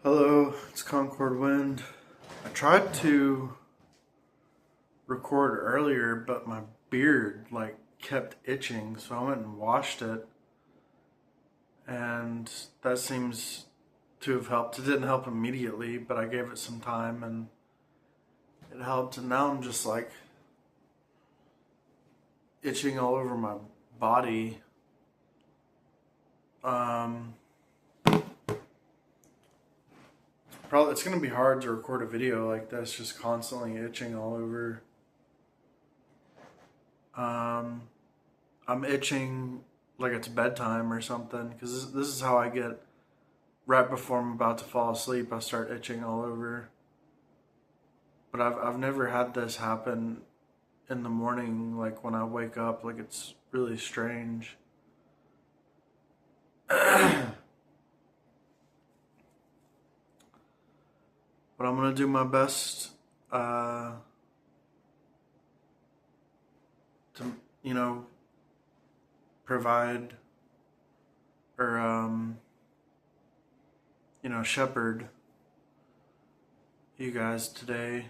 Hello, it's Concord Wind. I tried to record earlier, but my beard kept itching, so I went and washed it, and that seems to have helped. It didn't help immediately, but I gave it some time and it helped, and now I'm just itching all over my body. Um Probably it's gonna be hard to record a video like this, just constantly itching all over. Um, I'm itching like it's bedtime or something because this is how I get right before I'm about to fall asleep. I start itching all over. But I've never had this happen in the morning, like when I wake up. Like it's really strange. But I'm gonna do my best to provide or shepherd you guys today.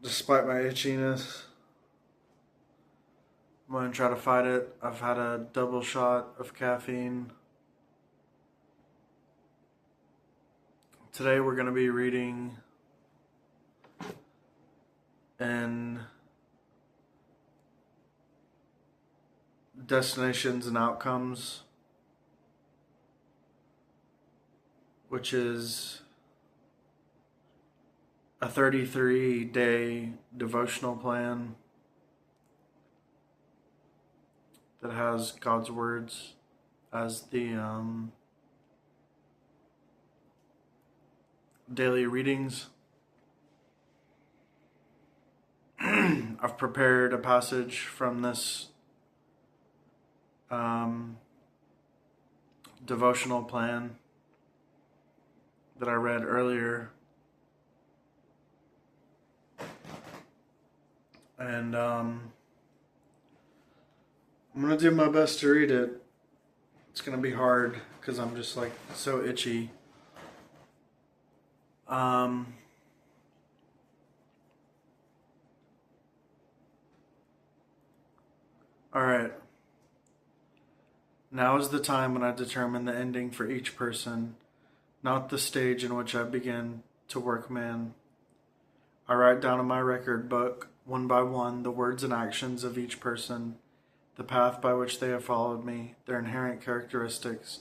Despite my itchiness, I'm gonna try to fight it. I've had a double shot of caffeine. Today we're gonna be reading in Destinations and Outcomes, which is a 33-day devotional plan that has God's words as the daily readings. I've prepared a passage from this devotional plan that I read earlier. And I'm going to do my best to read it. It's going to be hard because I'm just so itchy. Alright. Now is the time when I determine the ending for each person, not the stage in which I begin to work man. I write down in my record book, one by one, the words and actions of each person, the path by which they have followed me, their inherent characteristics,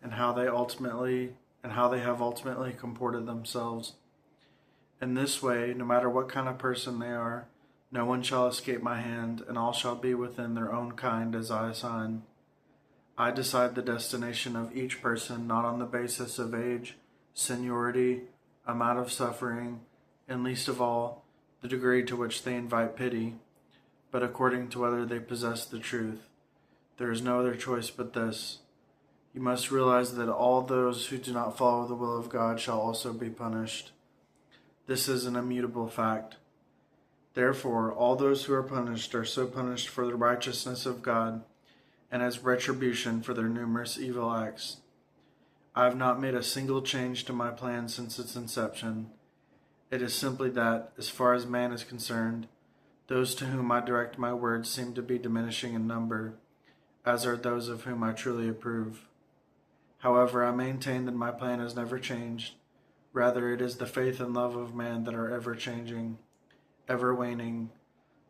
and how they have ultimately comported themselves. In this way, no matter what kind of person they are, no one shall escape my hand, and all shall be within their own kind as I assign. I decide the destination of each person not on the basis of age, seniority, amount of suffering, and least of all, the degree to which they invite pity, but according to whether they possess the truth. There is no other choice but this. You must realize that all those who do not follow the will of God shall also be punished. This is an immutable fact. Therefore, all those who are punished are so punished for the righteousness of God and as retribution for their numerous evil acts. I have not made a single change to my plan since its inception. It is simply that, as far as man is concerned, those to whom I direct my words seem to be diminishing in number, as are those of whom I truly approve. However, I maintain that my plan has never changed. Rather, it is the faith and love of man that are ever changing, ever waning,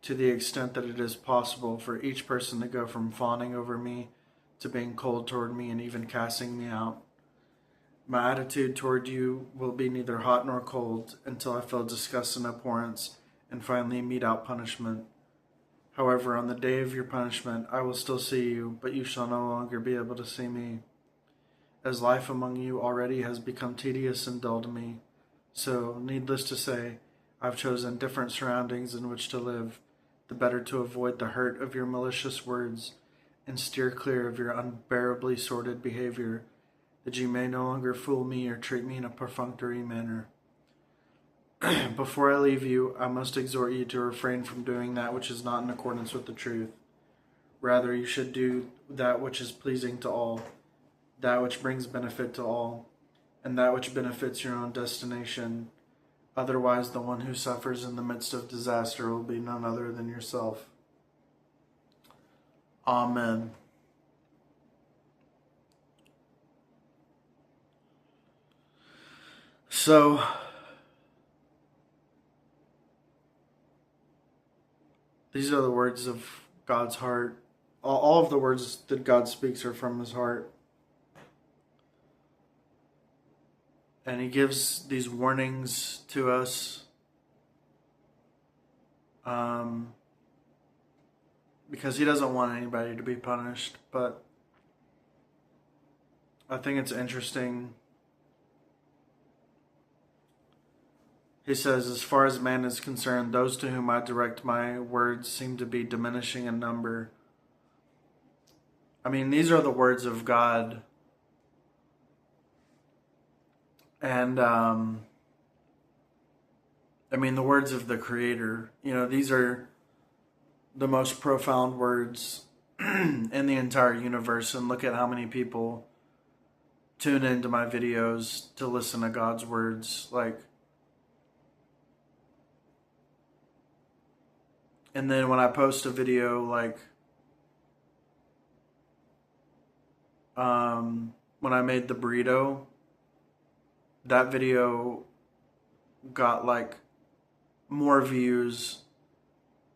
to the extent that it is possible for each person to go from fawning over me to being cold toward me and even casting me out. My attitude toward you will be neither hot nor cold until I feel disgust and abhorrence and finally mete out punishment. However, on the day of your punishment, I will still see you, but you shall no longer be able to see me. As life among you already has become tedious and dull to me, so, needless to say, I've chosen different surroundings in which to live, the better to avoid the hurt of your malicious words and steer clear of your unbearably sordid behavior, that you may no longer fool me or treat me in a perfunctory manner. Before I leave you, I must exhort you to refrain from doing that which is not in accordance with the truth. Rather, you should do that which is pleasing to all. that which brings benefit to all, and that which benefits your own destination. Otherwise, the one who suffers in the midst of disaster will be none other than yourself. Amen. So, these are the words of God's heart. All of the words that God speaks are from his heart. And he gives these warnings to us because he doesn't want anybody to be punished. But I think it's interesting. He says, as far as man is concerned, those to whom I direct my words seem to be diminishing in number. I mean, these are the words of God. And, I mean, the words of the Creator. You know, these are the most profound words in the entire universe. And look at how many people tune into my videos to listen to God's words. Like, and then when I post a video, like, when I made the burrito, that video got like more views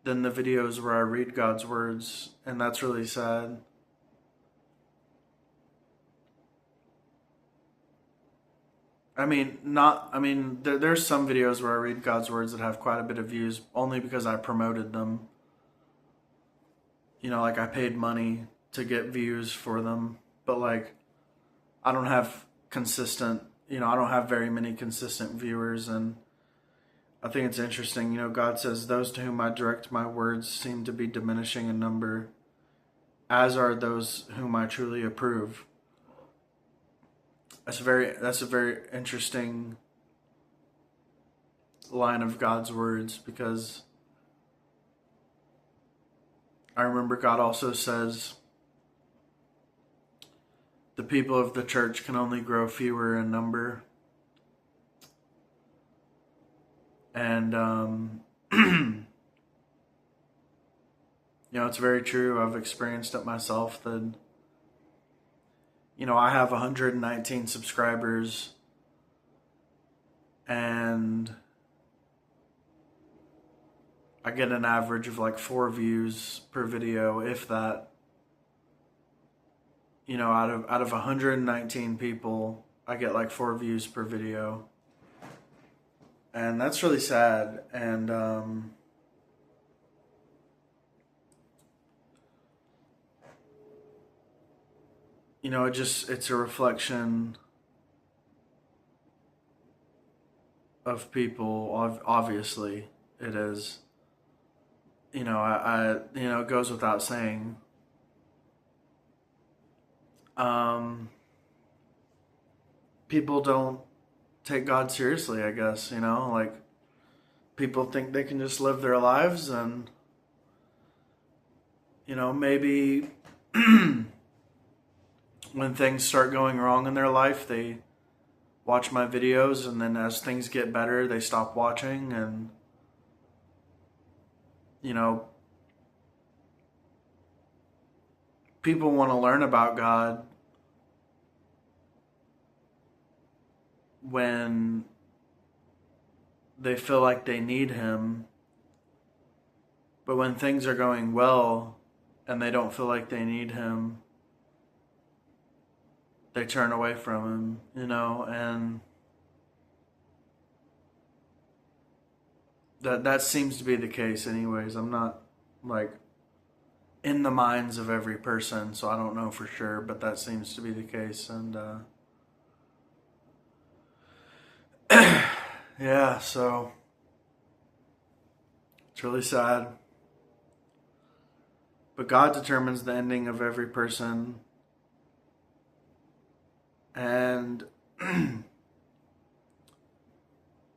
than the videos where I read God's words, and that's really sad. There's some videos where I read God's words that have quite a bit of views only because I promoted them. You know, like I paid money to get views for them, but like I don't have very many consistent viewers. And I think it's interesting, you know, God says, those to whom I direct my words seem to be diminishing in number, as are those whom I truly approve. That's a very interesting line of God's words, because I remember God also says the people of the church can only grow fewer in number. And, you know, it's very true. I've experienced it myself that, you know, I have 119 subscribers, and I get an average of like 4 views per video, if that. You know, out of 119 people, I get like 4 views per video. And that's really sad. And, you know, it's a reflection of people. Obviously, it is. You know, it goes without saying. People don't take God seriously, I guess, you know, like people think they can just live their lives, and, you know, maybe when things start going wrong in their life, they watch my videos, and then as things get better, they stop watching. And, you know, people want to learn about God when they feel like they need Him, but when things are going well and they don't feel like they need Him, they turn away from Him, you know. And that seems to be the case anyways. I'm not like in the minds of every person, so I don't know for sure, but that seems to be the case. And yeah, so it's really sad. But God determines the ending of every person. And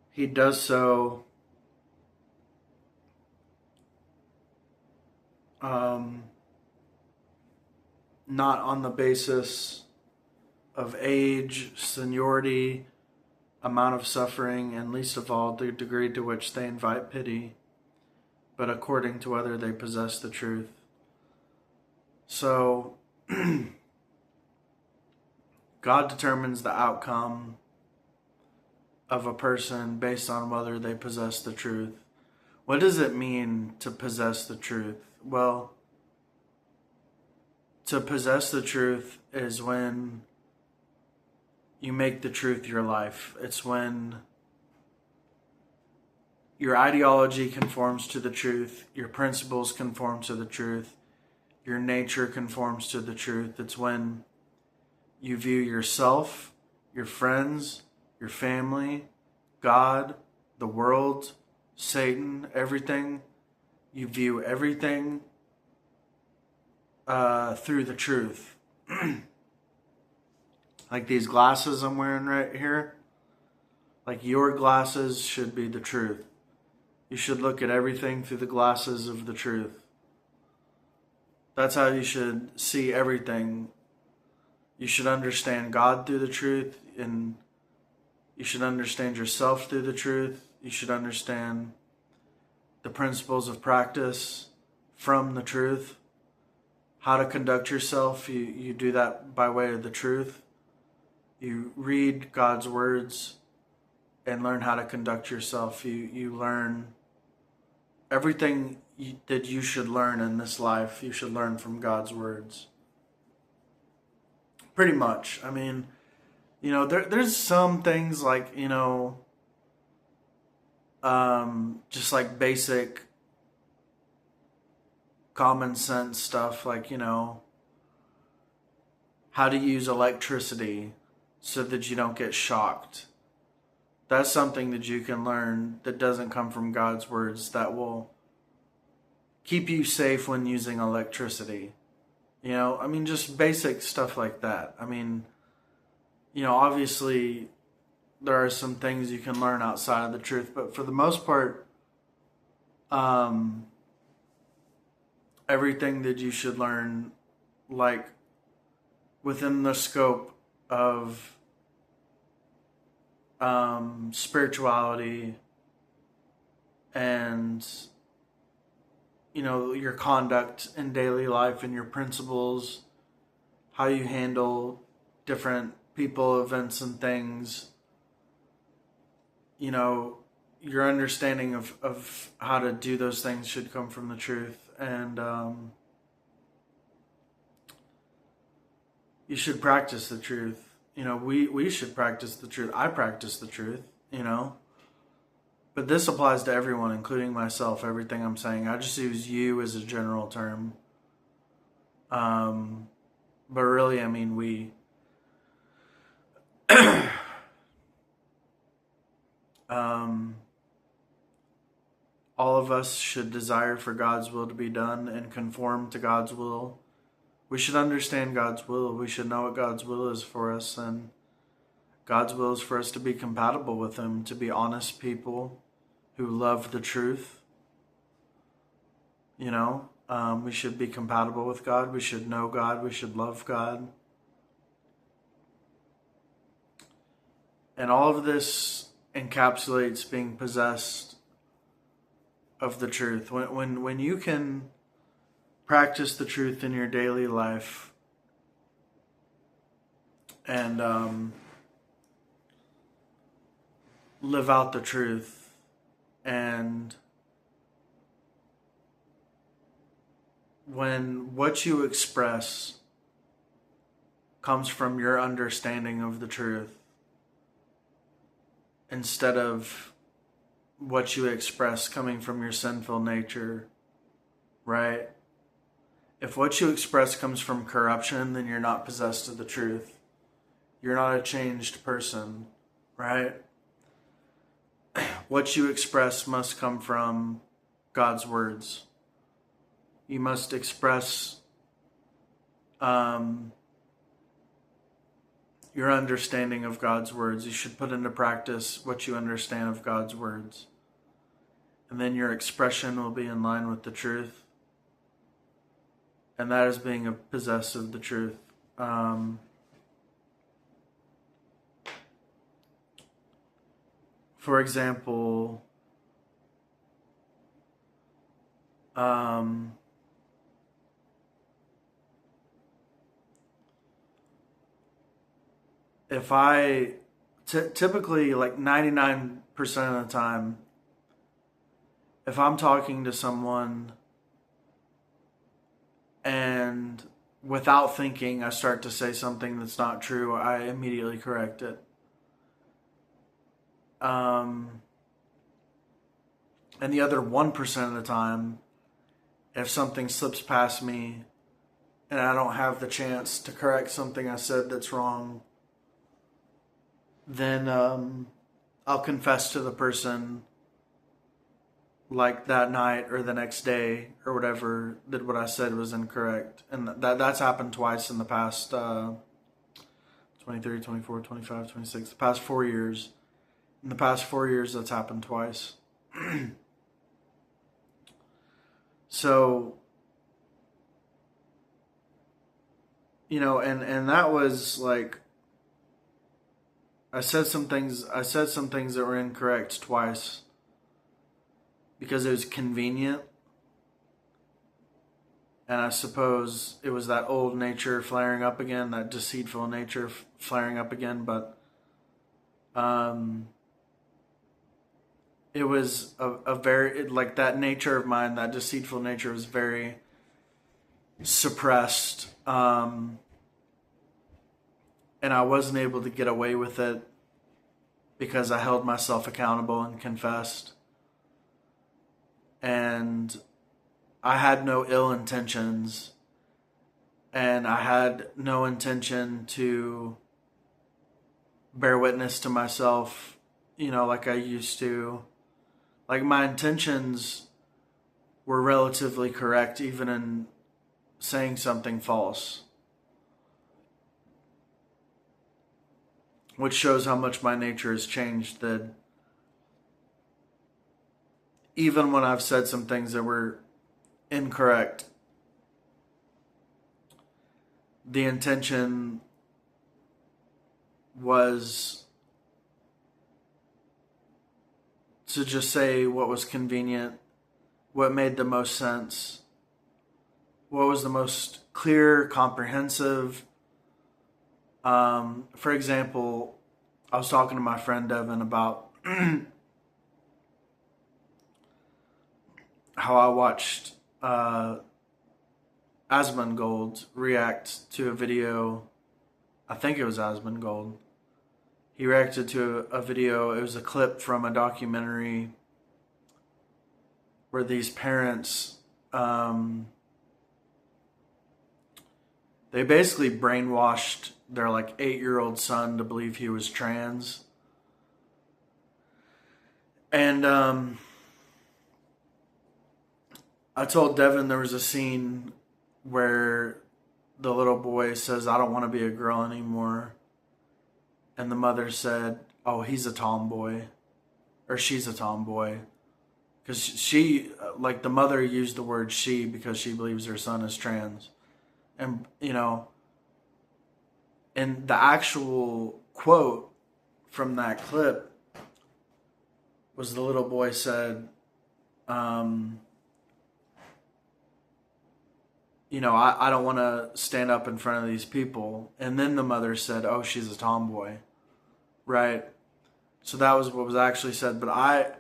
He does so not on the basis of age, seniority, amount of suffering, and least of all, the degree to which they invite pity, but according to whether they possess the truth. So, God determines the outcome of a person based on whether they possess the truth. What does it mean to possess the truth? Well, to possess the truth is when you make the truth your life. It's when your ideology conforms to the truth, your principles conform to the truth, your nature conforms to the truth. It's when you view yourself, your friends, your family, God, the world, Satan, everything. You view everything through the truth. Like these glasses I'm wearing right here. Like your glasses should be the truth. You should look at everything through the glasses of the truth. That's how you should see everything. You should understand God through the truth, and you should understand yourself through the truth. You should understand the principles of practice from the truth. How to conduct yourself, you do that by way of the truth. You read God's words and learn how to conduct yourself. You learn everything that you should learn in this life. You should learn from God's words. Pretty much. I mean, there's some things like, just like basic common sense stuff, like, how to use electricity so that you don't get shocked. That's something that you can learn that doesn't come from God's words, that will keep you safe when using electricity. Just basic stuff like that. Obviously there are some things you can learn outside of the truth, but for the most part, everything that you should learn, like within the scope of spirituality and your conduct in daily life and your principles, how you handle different people, events, and things. Your understanding of how to do those things should come from the truth. And you should practice the truth. We should practice the truth. I practice the truth, But this applies to everyone, including myself, everything I'm saying. I just use you as a general term. But really, we... all of us should desire for God's will to be done and conform to God's will. We should understand God's will. We should know what God's will is for us. And God's will is for us to be compatible with Him, to be honest people who love the truth. We should be compatible with God. We should know God. We should love God. And all of this encapsulates being possessed of the truth. When you can practice the truth in your daily life and live out the truth, and when what you express comes from your understanding of the truth instead of what you express coming from your sinful nature, right? If what you express comes from corruption, then you're not possessed of the truth. You're not a changed person, right? What you express must come from God's words. You must express your understanding of God's words. You should put into practice what you understand of God's words. And then your expression will be in line with the truth. And that is being possessed of the truth. For example, if I typically, like 99% of the time, if I'm talking to someone and without thinking I start to say something that's not true, I immediately correct it. And the other 1% of the time, if something slips past me and I don't have the chance to correct something I said that's wrong, then I'll confess to the person, like that night or the next day or whatever, that what I said was incorrect. And that's happened twice in the past 23, 24, 25, 26, the past 4 years. In the past 4 years, that's happened twice. So, and that was like, I said some things that were incorrect twice because it was convenient. And I suppose it was that old nature flaring up again, that deceitful nature flaring up again. But it was a very, like that nature of mine, that deceitful nature was very suppressed. And I wasn't able to get away with it because I held myself accountable and confessed. And I had no ill intentions, and I had no intention to bear witness to myself, like I used to. Like, my intentions were relatively correct, even in saying something false, which shows how much my nature has changed, that even when I've said some things that were incorrect, the intention was to just say what was convenient, what made the most sense, what was the most clear, comprehensive. For example, I was talking to my friend Devin about how I watched Asmongold react to a video. I think it was Asmongold. He reacted to a video. It was a clip from a documentary where these parents, they basically brainwashed their like 8-year-old son to believe he was trans. And I told Devin there was a scene where the little boy says, "I don't want to be a girl anymore." And the mother said, "Oh, he's a tomboy." Or she's a tomboy. Because she, like the mother used the word she because she believes her son is trans. And, and the actual quote from that clip was the little boy said, I don't want to stand up in front of these people. And then the mother said, "Oh, she's a tomboy." Right? So that was what was actually said. But I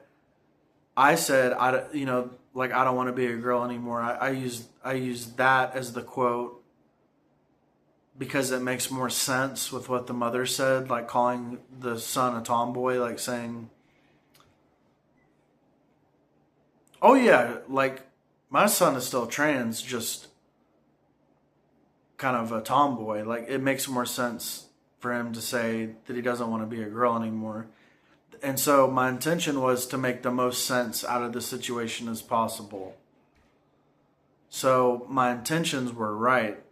said, I don't want to be a girl anymore. I used that as the quote because it makes more sense with what the mother said, like calling the son a tomboy, like saying, "Oh yeah, like my son is still trans, just kind of a tomboy." Like, it makes more sense for him to say that he doesn't want to be a girl anymore. And so my intention was to make the most sense out of the situation as possible. So my intentions were right,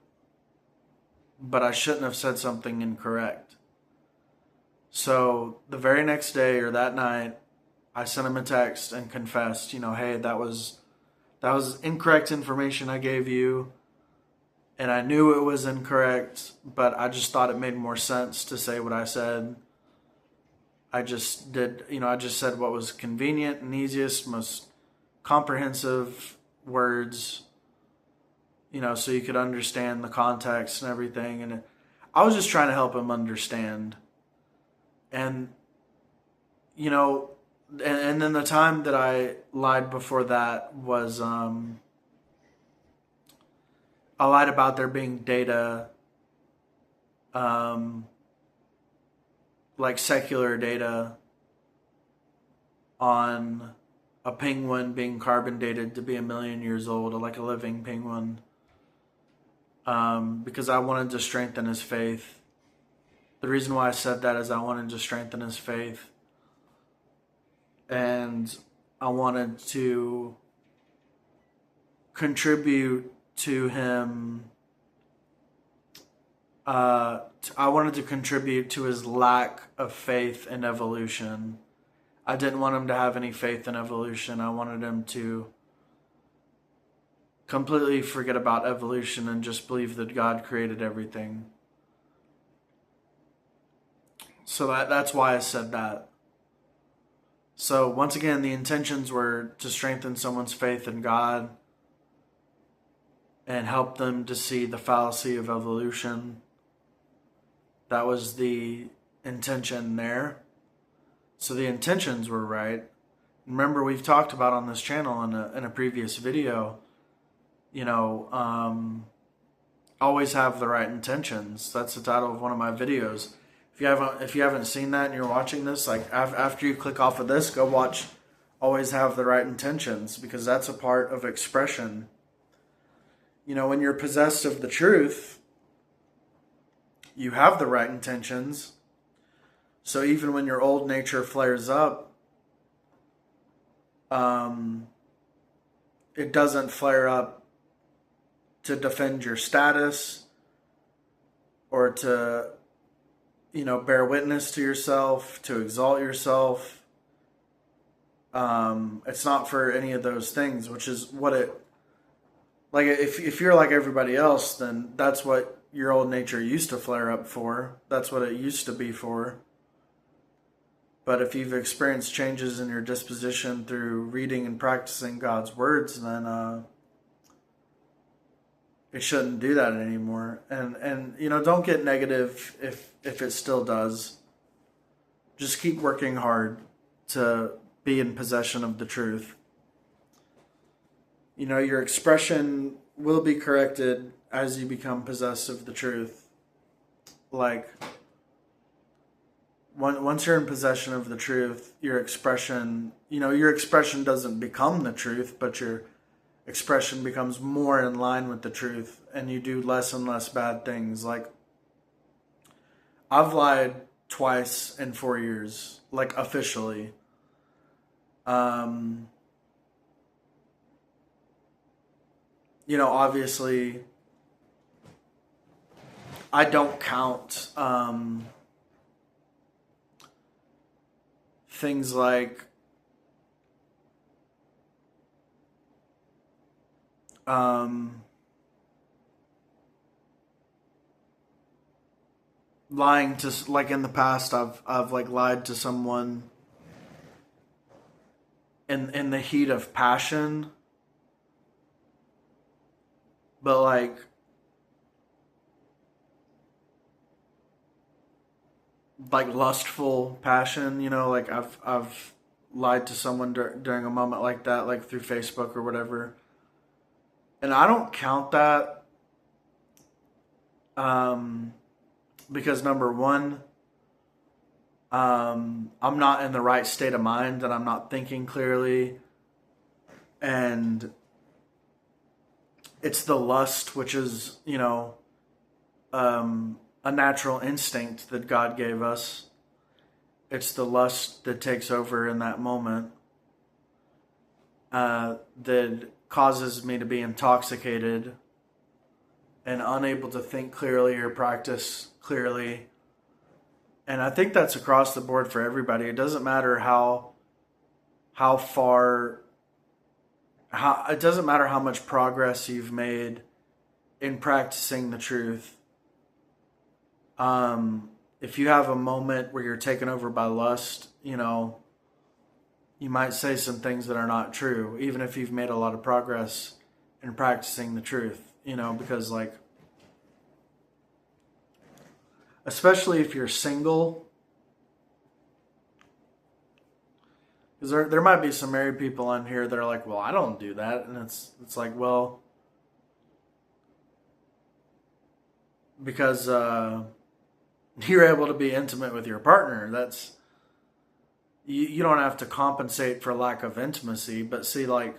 but I shouldn't have said something incorrect. So the very next day or that night, I sent him a text and confessed, "Hey, that was incorrect information I gave you. And I knew it was incorrect, but I just thought it made more sense to say what I said. I just did, I just said what was convenient and easiest, most comprehensive words, so you could understand the context and everything. And I was just trying to help him understand. And, and then the time that I lied before that was, I lied about there being data, um, like secular data on a penguin being carbon dated to be 1 million years old, like a living penguin, because I wanted to strengthen his faith. The reason why I said that is I wanted to strengthen his faith, and I wanted to contribute to him. I wanted to contribute to his lack of faith in evolution. I didn't want him to have any faith in evolution. I wanted him to completely forget about evolution and just believe that God created everything. So that's why I said that. So once again, the intentions were to strengthen someone's faith in God and help them to see the fallacy of evolution. That was the intention there. So the intentions were right. Remember, we've talked about on this channel in a previous video, always have the right intentions. That's the title of one of my videos. If you haven't seen that and you're watching this, like after you click off of this, go watch Always Have the Right Intentions, because that's a part of expression. When you're possessed of the truth, you have the right intentions. So even when your old nature flares up, it doesn't flare up to defend your status or to, bear witness to yourself, to exalt yourself. It's not for any of those things, which is what it, like, if you're like everybody else, then that's what your old nature used to flare up for. That's what it used to be for. But if you've experienced changes in your disposition through reading and practicing God's words, then it shouldn't do that anymore. And don't get negative if it still does. Just keep working hard to be in possession of the truth. Your expression will be corrected as you become possessed of the truth. Like, once you're in possession of the truth, your expression doesn't become the truth, but your expression becomes more in line with the truth, and you do less and less bad things. Like, I've lied twice in 4 years, like, officially. Obviously, I don't count things like lying to, like, in the past, I've like lied to someone in the heat of passion, but like lustful passion, like I've lied to someone during a moment like that, like through Facebook or whatever. And I don't count that because, number one, I'm not in the right state of mind and I'm not thinking clearly. And it's the lust, which is, a natural instinct that God gave us. It's the lust that takes over in that moment that causes me to be intoxicated and unable to think clearly or practice clearly. And I think that's across the board for everybody. It doesn't matter how it doesn't matter how much progress you've made in practicing the truth. if you have a moment where you're taken over by lust, you might say some things that are not true, even if you've made a lot of progress in practicing the truth, because especially if you're single, because there might be some married people on here that are like, well, I don't do that. And it's like, well, because you're able to be intimate with your partner. That's, you don't have to compensate for lack of intimacy. But see, like,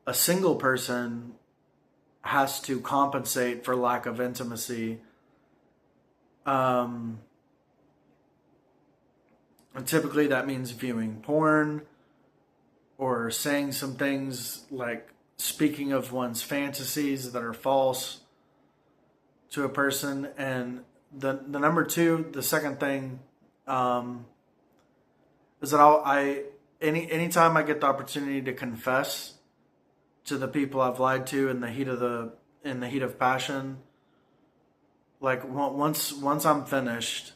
a single person has to compensate for lack of intimacy. And typically that means viewing porn or saying some things like speaking of one's fantasies that are false to a person. And the number two, the second thing, is that anytime I get the opportunity to confess to the people I've lied to in the heat of passion, like once I'm finished,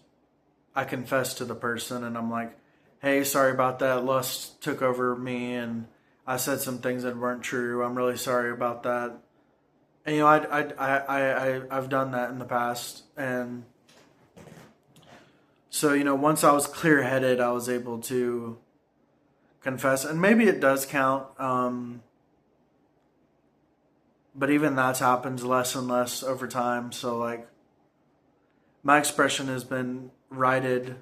I confess to the person and I'm like, hey, sorry about that. Lust took over me and I said some things that weren't true. I'm really sorry about that. And I've done that in the past. And so, once I was clear-headed, I was able to confess. And maybe it does count. But even that's happened less and less over time. So, like, my expression has been righted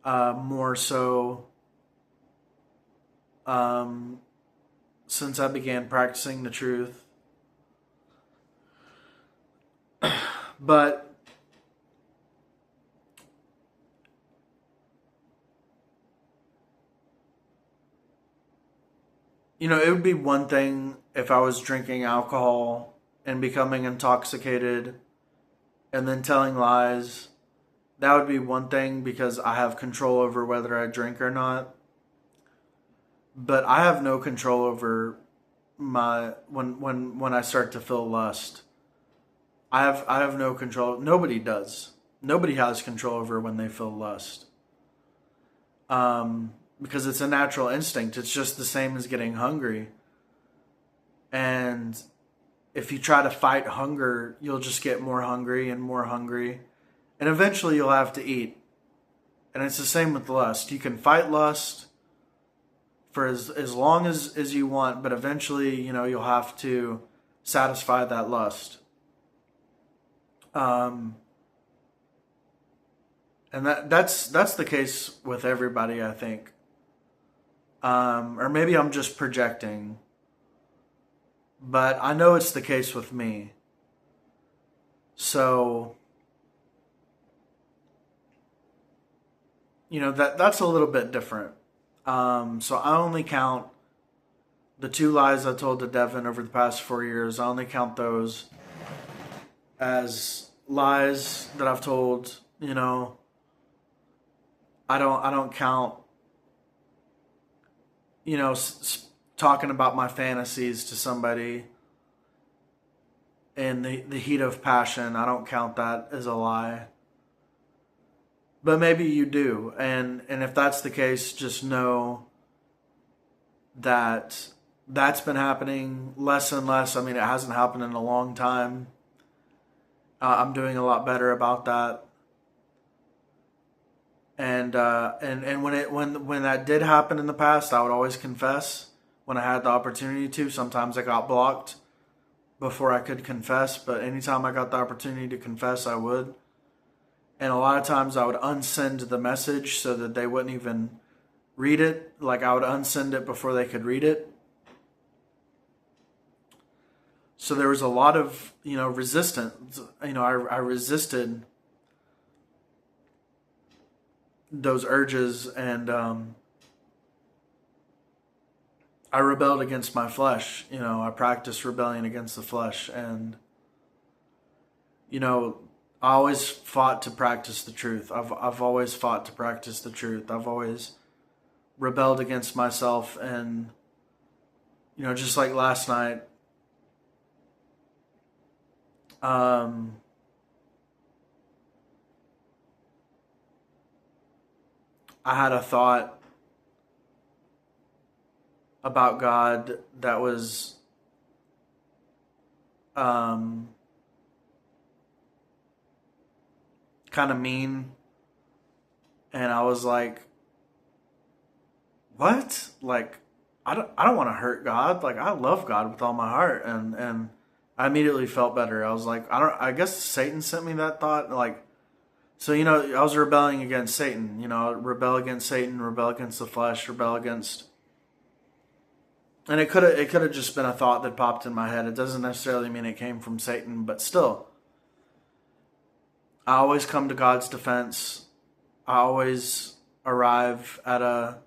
more so since I began practicing the truth. But it would be one thing if I was drinking alcohol and becoming intoxicated and then telling lies. That would be one thing because I have control over whether I drink or not. But I have no control over when I start to feel lust. I have no control. Nobody does. Nobody has control over when they feel lust. Because it's a natural instinct. It's just the same as getting hungry. And if you try to fight hunger, you'll just get more hungry and more hungry. And eventually you'll have to eat. And it's the same with lust. You can fight lust for as long as you want, but eventually, you'll have to satisfy that lust. And that's the case with everybody, I think. Or maybe I'm just projecting. But I know it's the case with me. So, that's a little bit different. So I only count the 2 lies I told to Devin over the past 4 years. I only count those as lies that I've told. I don't count, talking about my fantasies to somebody in the heat of passion. I don't count that as a lie. But maybe you do. And if that's the case, just know that that's been happening less and less. I mean, it hasn't happened in a long time. I'm doing a lot better about that. And when that did happen in the past, I would always confess when I had the opportunity to. Sometimes I got blocked before I could confess, but anytime I got the opportunity to confess, I would. And a lot of times I would unsend the message so that they wouldn't even read it. Like, I would unsend it before they could read it. So there was a lot of, resistance. I resisted those urges, and I rebelled against my flesh. I practiced rebellion against the flesh. And, I always fought to practice the truth. I've always fought to practice the truth. I've always rebelled against myself. And, just like last night, I had a thought about God that was kind of mean, and I was like, "What? Like, I don't want to hurt God. Like, I love God with all my heart." And I immediately felt better. I was like, I guess Satan sent me that thought. Like, so I was rebelling against Satan. Rebel against Satan, rebel against the flesh, rebel against. And it could have just been a thought that popped in my head. It doesn't necessarily mean it came from Satan, but still, I always come to God's defense. I always arrive at a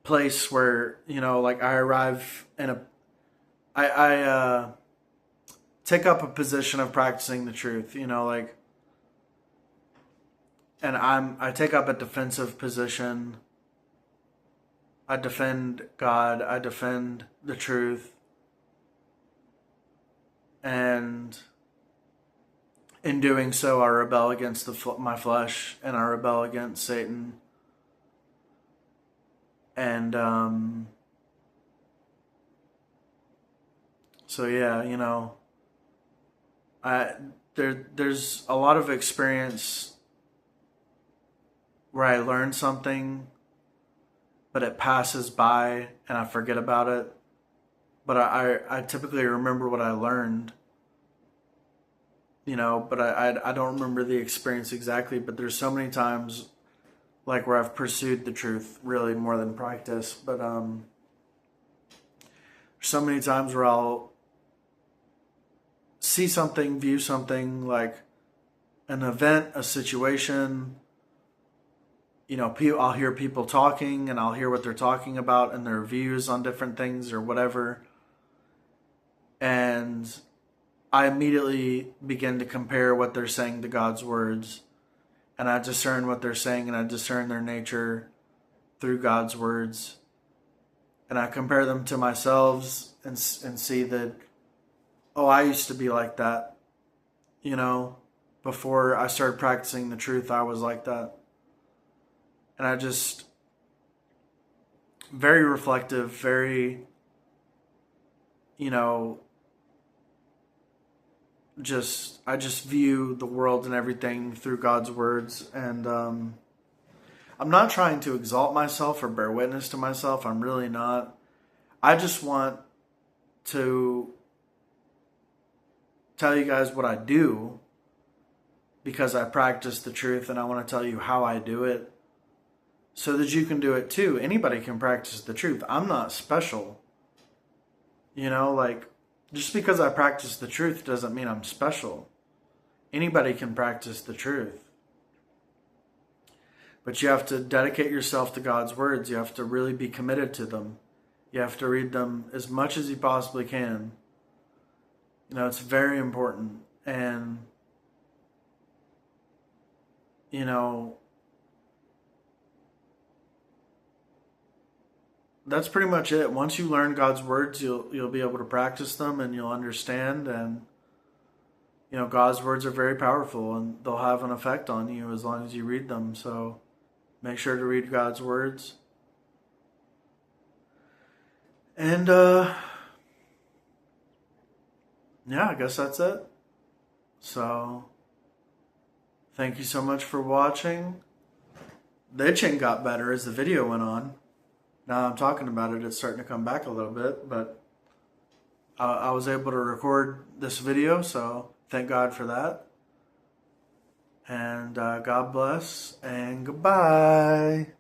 place where, like I arrive in I take up a position of practicing the truth, like, and I take up a defensive position. I defend God. I defend the truth. And in doing so, I rebel against my flesh, and I rebel against Satan. And so yeah, there's a lot of experience where I learn something, but it passes by and I forget about it. But I typically remember what I learned, but I don't remember the experience exactly. But there's so many times, like, where I've pursued the truth really more than practice. But there's so many times where I'll see something, view something, like an event, a situation. I'll hear people talking, and I'll hear what they're talking about and their views on different things or whatever. And I immediately begin to compare what they're saying to God's words. And I discern what they're saying, and I discern their nature through God's words. And I compare them to myself and see that, oh, I used to be like that. Before I started practicing the truth, I was like that. And I just, very reflective, very, I just view the world and everything through God's words. And I'm not trying to exalt myself or bear witness to myself. I'm really not. I just want to tell you guys what I do, because I practice the truth, and I want to tell you how I do it, so that you can do it too. Anybody can practice the truth. I'm not special. Like, just because I practice the truth doesn't mean I'm special. Anybody can practice the truth. But you have to dedicate yourself to God's words. You have to really be committed to them. You have to read them as much as you possibly can. It's very important. And, that's pretty much it. Once you learn God's words, you'll be able to practice them, and you'll understand. And God's words are very powerful, and they'll have an effect on you as long as you read them. So make sure to read God's words. And yeah, I guess that's it. So thank you so much for watching. The itching got better as the video went on. Now I'm talking about it, it's starting to come back a little bit, but I was able to record this video, so thank God for that. And God bless, and goodbye.